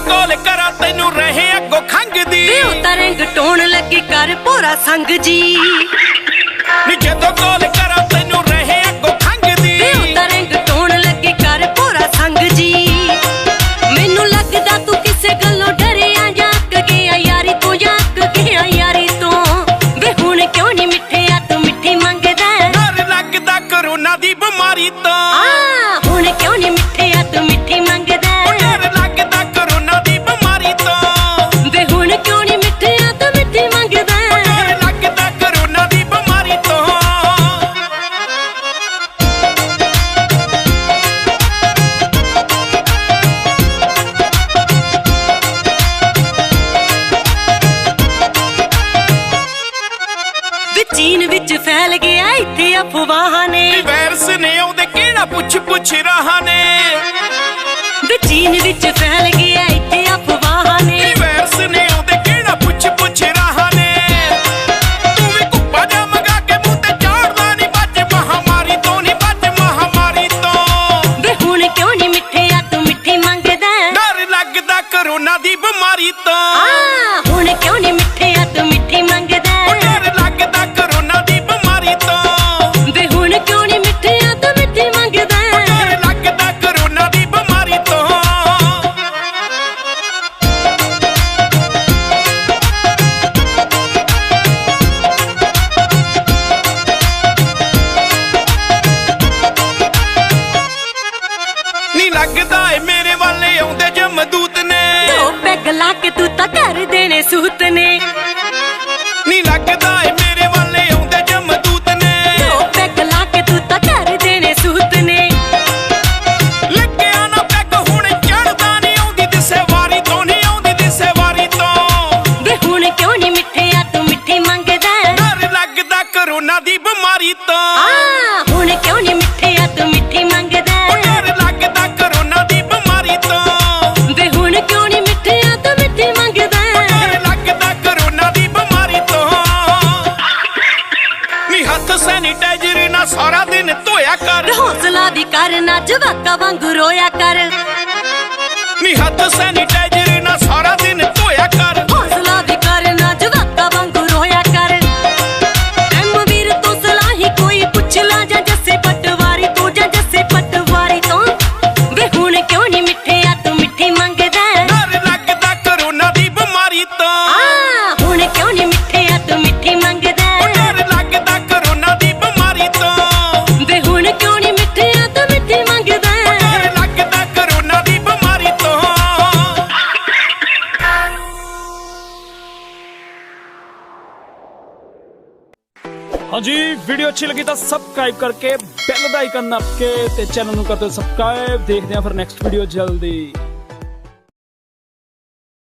ਕੋਲ ਕਰਾਂ ਤੈਨੂੰ ਰਹੇ ਅੱਗੋਂ ਖੰਗਦੀ ਵੇ ਉਹ ਤਾਂ ਰੰਗ ਟੋਣ ਲੱਗੀ ਕਰ ਭੋਰਾ ਸੰਗ ਜੀ ਨੀ ਜਦੋਂ ਕੋਲ ਕਰਾਂ ਤੈਨੂੰ ਰਹੇ ਅੱਗੋਂ ਖੰਗਦੀ ਵੇ ਉਹ ਤਾਂ ਰੰਗ ਟੋਣ ਲੱਗੀ ਕਰ ਭੋਰਾ ਸੰਗ ਜੀ ਮੈਨੂੰ ਲੱਗਦਾ ਤੂੰ ਕਿਸੇ ਗੱਲੋਂ ਡਰਿਆ ਜਾਂ ਅੱਕ ਗਿਆ ਯਾਰੀ ਤੋਂ ਜਾਂ ਅੱਕ ਗਿਆ ਯਾਰੀ ਤੋਂ ਵੇ ਹੁਣ ਕਿਉਂ ਨਹੀਂ ਮਿੱਠਿਆ ਤੂੰ ਮਿੱਠੀ ਮੰਗਦਾ ਡਰ ਲੱਗਦਾ ਕਰੋਨਾ ਦੀ ਬਿਮਾਰੀ ਤੋਂ ਹੁਣ ਕਿਉਂ ਨਹੀਂ ਮਿੱਠਿਆ ਤੂੰ ਮਿੱਠੀ ਮੰਗਦਾ ਡਰ ਲੱਗਦਾ ਕਰੋਨਾ ਦੀ ਬਿਮਾਰੀ ਤੋਂ ਵੇ ਹੁਣ ਕਿਉਂ ਨਹੀਂ ਮਿੱਠਿਆ ਤੂੰ ਮਿੱਠੀ ਮੰਗਦਾ ਡਰ ਲੱਗਦਾ ਕਰੋਨਾ ਦੀ ਬਿਮਾਰੀ ਤੋਂ ਚੀਨ ਵਿੱਚ ਫੈਲ ਗਿਆ ਇੱਥੇ ਅਫਵਾਹਾਂ ਨੇ ਵਾਇਰਸ ਨੇ ਉਹਦੇ ਕਿਹੜਾ ਪੁੱਛ ਰਹਾ ਨੇ ਵੇ ਚੀਨ ਵਿੱਚ ਫੈਲ ਗਿਆ ਇੱਥੇ ਅਫਵਾਹਾਂ ਨੇ ਵਾਇਰਸ ਨੇ ਉਹਦੇ ਕਿਹੜਾ ਪੁੱਛ ਰਹਾ ਨੇ ਤੂੰ ਵੀ ਕੁੱਪਾ ਜਾ ਮੰਗਾ ਕੇ ਮੂੰਹ ਤੇ ਚਾੜਦਾ ਨਹੀਂ ਬੱਜ ਮਹਾਮਾਰੀ ਤੋਂ ਨਹੀਂ ਬੱਜ ਮਹਾਮਾਰੀ ਤੋਂ ਵੇ ਹੁਣ ਕਿਉਂ ਨਹੀਂ ਮਿੱਠਿਆ ਤੂੰ ਮਿੱਠੀ ਮੰਗਦਾ ਡਰ ਲੱਗਦਾ ਕਰੋਨਾ ਦੀ ਬਿਮਾਰੀ ਤੋਂ ਹੁਣ ਕਿਉਂ ਨਹੀਂ ਮਿੱਠਿਆ ਤੂੰ ਮਿੱਠੀ ਮੰਗਦਾ ਡਰ ਲੱਗਦਾ ਕਰੋਨਾ ਦੀ ਬਿਮਾਰੀ ਤੋਂ ਵੇ ਹੁਣ ਕਿਉਂ ਨਹੀਂ ਮਿੱਠਿਆ ਤੂੰ ਮਿੱਠੀ ਮੰਗਦਾ ਡਰ ਲੱਗਦਾ ਕਰੋਨਾ ਦੀ ਬਿਮਾਰੀ ਤੋਂ ਨੀ ਲੱਗਦਾ ਏ ਮੇਰੇ ਵਾਲੇ ਆਉਂਦੇ ਜਮਦੂਤ ਨੇ ਦੋ ਪੈਗ ਲਾ ਕੇ ਤੂੰ ਤਾਂ ਕਰ ਦੇਣੇ ਸੂਤ ਨੇ ਨੀ ਲੱਗਦਾ ਏ ਮੇਰੇ ਵਾਲੇ ਆਉਂਦੇ ਜਮਦੂਤ ਨੇ ਦੋ ਪੈਗ ਲਾ ਕੇ ਤੂੰ ਤਾਂ ਕਰ ਦੇਣੇ ਸੂਤ ਨੇ ਲੱਗਿਆ ਨਾ ਪੈਗ ਹੁਣ ਚੜਦਾ ਨਹੀਂ ਆਉਂਦੀ ਦਿਸੇ ਵਾਰੀ ਤੋਂ ਨਹੀਂ ਆਉਂਦੀ ਦਿਸੇ ਵਾਰੀ ਤੋਂ ਵੇ ਹੁਣ ਕਿਉਂ ਨਹੀਂ ਮਿੱਠਿਆ ਤੂੰ ਮਿੱਠੀ ਮੰਗਦਾ ਡਰ ਲੱਗਦਾ ਕਰੋਨਾ ਦੀ ਬਿਮਾਰੀ ਤੋਂ ਹੁਣ ਕਿਉਂ ਨਹੀਂ ਮਿੱਠਿਆ ਤੂੰ ਮਿੱਠੀ ਮੰਗਦਾ ਡਰ ਲੱਗਦਾ ਕਰੋਨਾ ਦੀ ਬਿਮਾਰੀ ਤੋਂ ਵੇ ਹੁਣ ਕਿਉਂ ਨਹੀਂ ਮਿੱਠਿਆ ਤੂੰ ਮਿੱਠੀ ਮੰਗਦਾ ਡਰ ਲੱਗਦਾ ਕਰੋਨਾ ਦੀ ਬਿਮਾਰੀ ਤੋਂ ਨੀ ਹੱਥ ਸੈਨੀਟਾਈਜ਼ਰ ਨਾਲ ਸਾਰਾ ਦਿਨ ਧੋਇਆ ਕਰ ਹੌਸਲਾ ਦੀ ਕਰ ਨਾ ਜਵਾਕਾਂ ਵਾਂਗੂ ਰੋਇਆ ਕਰ ਨੀ ਹੱਥ ਸੈਨੀਟਾਈਜ਼ਰ ਨਾਲ ਸਾਰਾ ਦਿਨ ਧੋਇਆ ਕਰ ਹੌਸਲਾ ਦੀ ਕਰ ਨਾ ਜਵਾਕਾਂ ਵਾਂਗੂ ਰੋਇਆ ਕਰ ਐਮ ਵੀਰ ਤੋਂ ਸਲਾਹੀ ਕੋਈ ਪੁੱਛ ਲਾ ਜਾਂ ਜੱਸੇ ਪਟਵਾਰੀ ਤੋਂ ਜਾਂ ਜੱਸੇ ਪਟਵਾਰੀ ਤੋਂ ਵੇ ਹੁਣ ਕਿਉਂ ਨਹੀਂ ਮਿੱਠਿਆ ਤੂੰ ਮਿੱਠੀ ਮੰਗਦਾ ਡਰ ਲੱਗਦਾ ਕਰੋਨਾ ਦੀ ਬਿਮਾਰੀ ਤੋਂ ਹੁਣ ਕਿਉਂ ਨਹੀਂ ਮਿੱਠਿਆ ਤੂੰ ਮਿੱਠੀ ਮੰਗਦਾ ਡਰ ਲੱਗਦਾ ਕਰੋਨਾ ਦੀ ਬਿਮਾਰੀ ਤੋਂ ਵੇ ਹੁਣ ਕਿਉਂ ਨਹੀਂ ਮਿੱਠਿਆ ਤੂੰ ਮਿੱਠੀ ਮੰਗਦਾ ਡਰ ਲੱਗਦਾ ਕਰੋਨਾ ਦੀ ਬਿਮਾਰੀ ਤੋਂ ਹਾਂਜੀ ਵੀਡੀਓ ਅੱਛੀ ਲੱਗੀ ਤਾਂ ਸਬਸਕ੍ਰਾਈਬ ਕਰਕੇ ਬੈਲ ਦਾ ਆਈਕਨ ਨੱਪ ਕੇ ਤੇ ਚੈਨਲ ਨੂੰ ਕਰ ਦਿਓ ਸਬਸਕ੍ਰਾਈਬ। ਦੇਖਦੇ ਹਾਂ ਫਿਰ ਨੈਕਸਟ ਵੀਡੀਓ ਜਲਦੀ।